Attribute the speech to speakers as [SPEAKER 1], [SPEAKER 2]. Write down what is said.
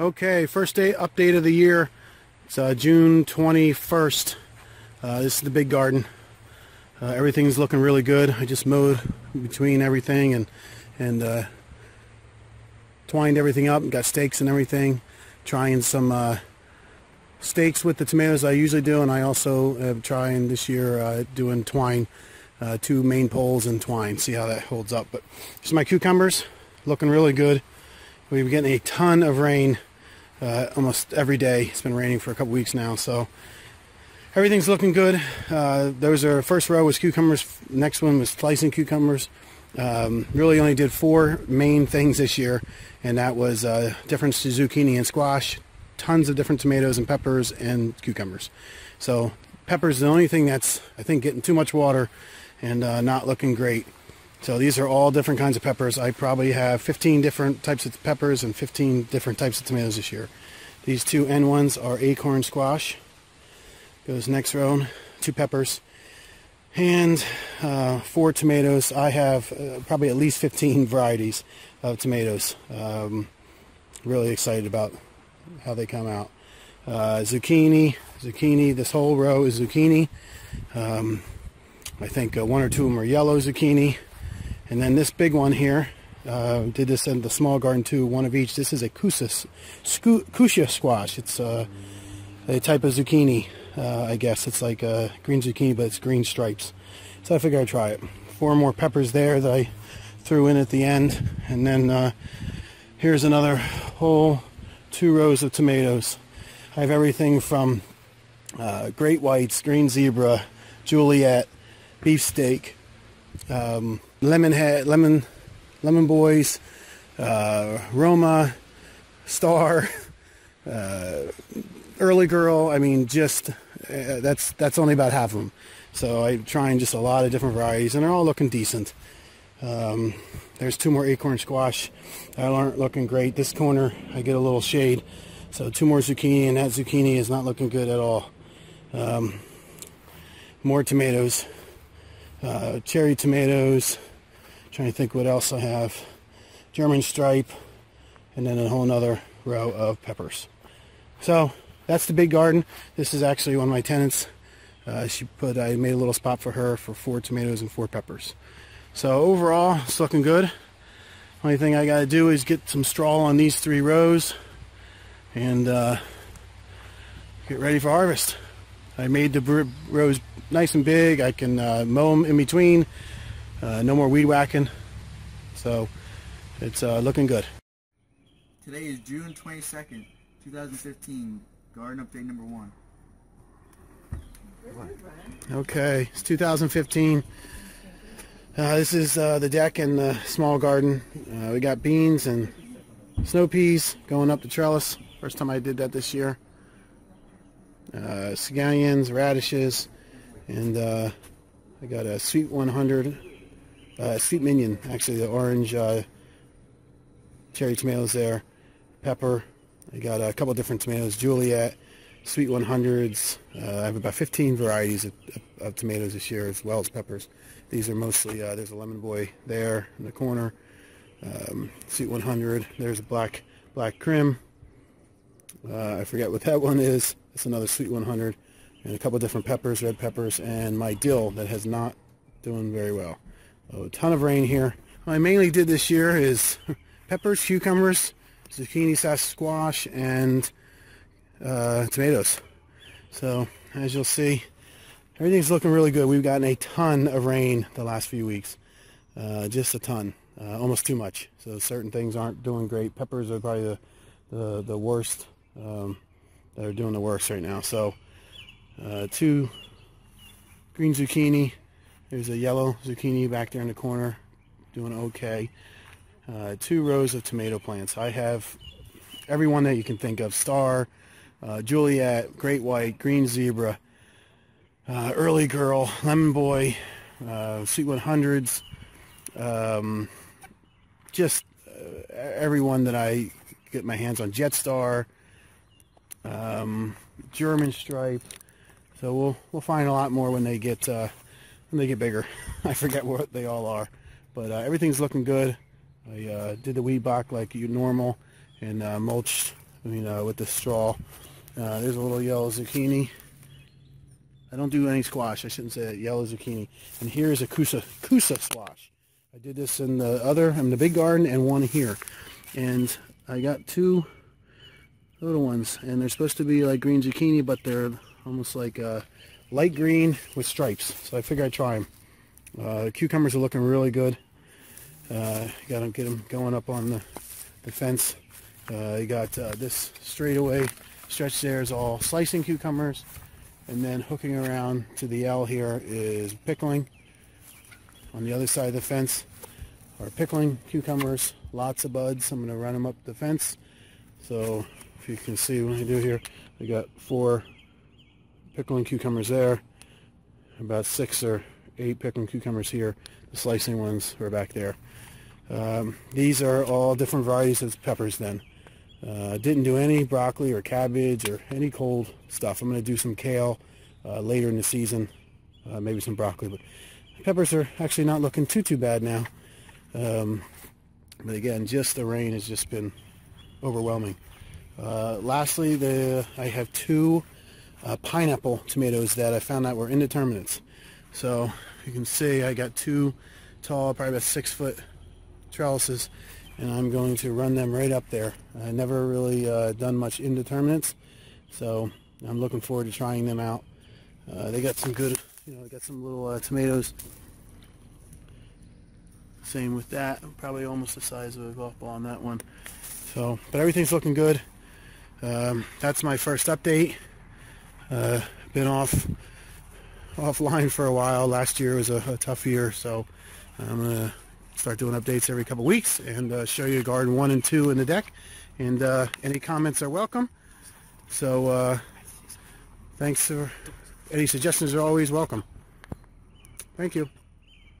[SPEAKER 1] Okay, first day update of the year. It's June 21st. This is the big garden. Everything's looking really good. I just mowed between everything and twined everything up and got stakes and everything. Trying some stakes with the tomatoes I usually do, and I also am trying this year doing twine, 2 main poles and twine. See how that holds up. But here's my cucumbers, looking really good. We've been getting a ton of rain almost every day. It's been raining for a couple weeks now, so everything's looking good. Those are first row was cucumbers. Next one was slicing cucumbers. Really only did 4 main things this year, and that was different to zucchini and squash, tons of different tomatoes and peppers and cucumbers. So peppers is the only thing that's, I think, getting too much water and not looking great. So these are all different kinds of peppers. I probably have 15 different types of peppers and 15 different types of tomatoes this year. These 2 end ones are acorn squash. Goes next row, 2 peppers. And 4 tomatoes. I have probably at least 15 varieties of tomatoes. Really excited about how they come out. Zucchini, this whole row is zucchini. I think 1 or 2 of them are yellow zucchini. And then this big one here, did this in the small garden too, 1 of each. This is a Cusia squash. It's a type of zucchini, I guess. It's like a green zucchini, but it's green stripes. So I figured I'd try it. 4 more peppers there that I threw in at the end. And then here's another whole 2 rows of tomatoes. I have everything from great whites, green zebra, Juliet, beefsteak, lemon boys, Roma, Star, early girl. I mean, just that's only about half of them. So I'm trying just a lot of different varieties, and they're all looking decent. There's 2 more acorn squash that aren't looking great. This corner I get a little shade, so 2 more zucchini, and that zucchini is not looking good at all. More tomatoes, cherry tomatoes. Trying to think what else I have. German stripe, and then a whole nother row of peppers. So that's the big garden. This is actually one of my tenants. I made a little spot for her for 4 tomatoes and 4 peppers. So overall, it's looking good. Only thing I got to do is get some straw on these 3 rows and get ready for harvest. I made the rows nice and big. I can mow them in between. No more weed whacking, so it's looking good.
[SPEAKER 2] Today is June 22nd, 2015, garden update number 1.
[SPEAKER 1] Okay, it's 2015. This is the deck and the small garden. We got beans and snow peas going up the trellis. First time I did that this year. Scallions, radishes, and I got a Sweet 100. Sweet minion, actually, the orange cherry tomatoes there, pepper. I got a couple different tomatoes, Juliet, Sweet 100s. I have about 15 varieties of tomatoes this year, as well as peppers. These are mostly, there's a lemon boy there in the corner, Sweet 100. There's a black Krim. I forget what that one is. It's another Sweet 100. And a couple different peppers, red peppers, and my dill that has not doing very well. A ton of rain here. What I mainly did this year is peppers, cucumbers, zucchini, squash, and tomatoes. So as you'll see, everything's looking really good. We've gotten a ton of rain the last few weeks. Just a ton. Almost too much. So certain things aren't doing great. Peppers are probably the worst. That are doing the worst right now. So 2 green zucchini. There's a yellow zucchini back there in the corner, doing okay. 2 rows of tomato plants. I have every one that you can think of. Star, Juliet, Great White, Green Zebra, Early Girl, Lemon Boy, Sweet 100s. Just every one that I get my hands on. Jet Star, German Stripe. So we'll find a lot more when they get bigger. I forget what they all are, but everything's looking good. I did the weed block like normal and mulched with the straw. There's a little yellow zucchini. I don't do any squash. I shouldn't say that. Yellow zucchini. And here's a Kusa squash. I did this in the big garden and one here. And I got two little ones, and they're supposed to be like green zucchini, but they're almost like light green with stripes. So I figured I'd try them. The cucumbers are looking really good. Got to get them going up on the fence. You got this straightaway stretch there is all slicing cucumbers, and then hooking around to the L here is pickling. On the other side of the fence are pickling cucumbers, lots of buds. I'm going to run them up the fence. So if you can see what I do here, I got 4 pickling cucumbers there, about 6 or 8 pickling cucumbers here. The slicing ones are back there. These are all different varieties of peppers then. Didn't do any broccoli or cabbage or any cold stuff. I'm going to do some kale later in the season, maybe some broccoli. But peppers are actually not looking too bad now. But again, just the rain has just been overwhelming. Lastly, I have 2 pineapple tomatoes that I found out were indeterminates. So you can see I got 2 tall, probably about 6-foot trellises, and I'm going to run them right up there. I never really done much indeterminates, so I'm looking forward to trying them out. They got some good, they got some little tomatoes. Same with that, probably almost the size of a golf ball on that one. So, but everything's looking good. That's my first update. Been offline for a while. Last year was a tough year, so I'm gonna start doing updates every couple weeks and show you garden 1 and 2 in the deck. And any comments are welcome. So thanks for any suggestions are always welcome. Thank you.